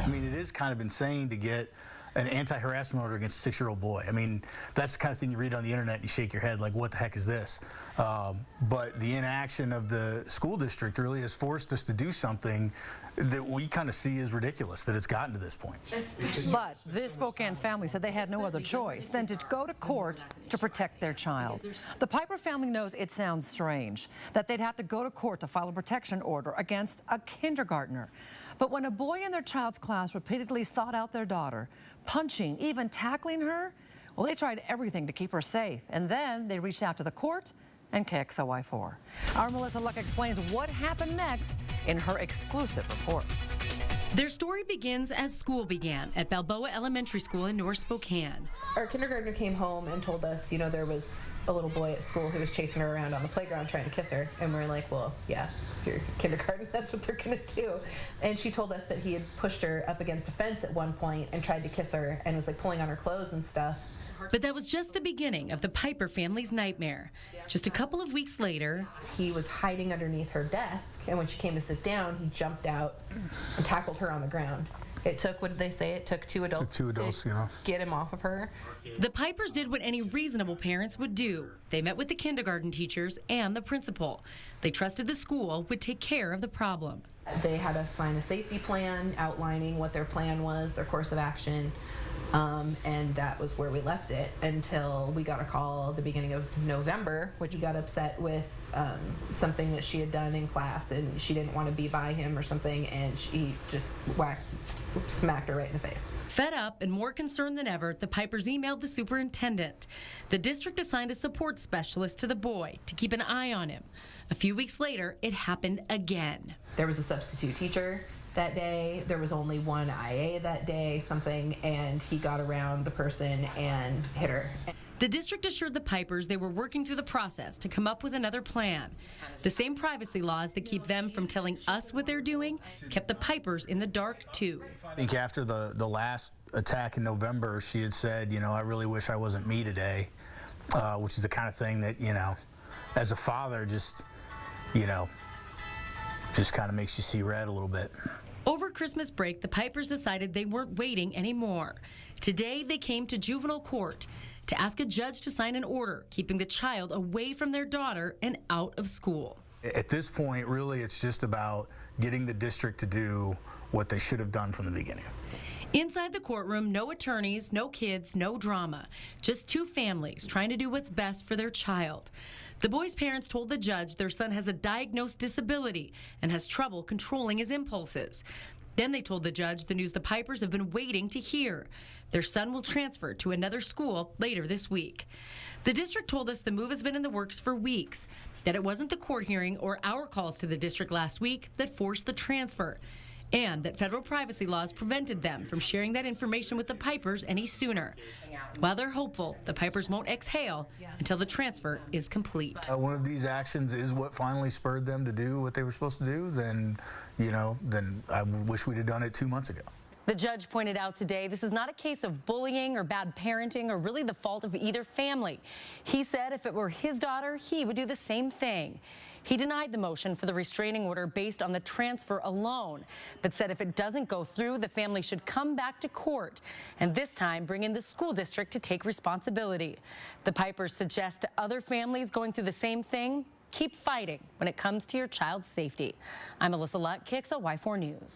I mean, it is kind of insane to get an anti-harassment order against a 6-year-old boy. I mean, that's the kind of thing you read on the internet and you shake your head like, what the heck is this? But the inaction of the school district really has forced us to do something that we kind of see as ridiculous, that it's gotten to this point. But this Spokane family said they had no other choice than to go to court to protect their child. The Piper family knows it sounds strange that they'd have to go to court to file a protection order against a kindergartner. But when a boy in their child's class repeatedly sought out their daughter, punching, even tackling her, well, they tried everything to keep her safe. And then they reached out to the court and KXLY4. Our Melissa Luck explains what happened next in her exclusive report. Their story begins as school began at Balboa Elementary School in North Spokane. Our kindergartner came home and told us, you know, there was a little boy at school who was chasing her around on the playground trying to kiss her. And we're like, well, yeah, it's your kindergarten, that's what they're gonna do. And she told us that he had pushed her up against a fence at one point and tried to kiss her and was like pulling on her clothes and stuff. But that was just the beginning of the Piper family's nightmare. Just a couple of weeks later, he was hiding underneath her desk, and when she came to sit down, he jumped out and tackled her on the ground. It took, what did they say? It took two adults to get him off of her. The Pipers did what any reasonable parents would do. They met with the kindergarten teachers and the principal. They trusted the school would take care of the problem. They had us sign a safety plan outlining what their plan was, their course of action. And that was where we left it until we got a call at the beginning of November, which we got upset with something that she had done in class, and she didn't want to be by him or something, and she just smacked her right in the face. Fed up and more concerned than ever, the Pipers emailed the superintendent. The district assigned a support specialist to the boy to keep an eye on him. A few weeks later, it happened again. There was a substitute teacher that day. There was only one IA that day, and he got around the person and hit her. The district assured the Pipers they were working through the process to come up with another plan. The same privacy laws that keep them from telling us what they're doing kept the Pipers in the dark, too. I think after the last attack in November, she had said, you know, I really wish I wasn't me today, which is the kind of thing that, you know, as a father, just kind of makes you see red a little bit. Over Christmas break, the Pipers decided they weren't waiting anymore. Today, they came to juvenile court to ask a judge to sign an order keeping the child away from their daughter and out of school. At this point, really, it's just about getting the district to do what they should have done from the beginning. Inside the courtroom, no attorneys, no kids, no drama. Just two families trying to do what's best for their child. The boy's parents told the judge their son has a diagnosed disability and has trouble controlling his impulses. Then they told the judge the news the Pipers have been waiting to hear. Their son will transfer to another school later this week. The district told us the move has been in the works for weeks, that it wasn't the court hearing or our calls to the district last week that forced the transfer, and that federal privacy laws prevented them from sharing that information with the Pipers any sooner. While they're hopeful, the Pipers won't exhale until the transfer is complete. One of these actions is what finally spurred them to do what they were supposed to do, then I wish we'd have done it 2 months ago. The judge pointed out today this is not a case of bullying or bad parenting or really the fault of either family. He said if it were his daughter, he would do the same thing. He denied the motion for the restraining order based on the transfer alone, but said if it doesn't go through, the family should come back to court and this time bring in the school district to take responsibility. The Pipers suggest to other families going through the same thing, keep fighting when it comes to your child's safety. I'm Melissa Luck, KXLY4 News.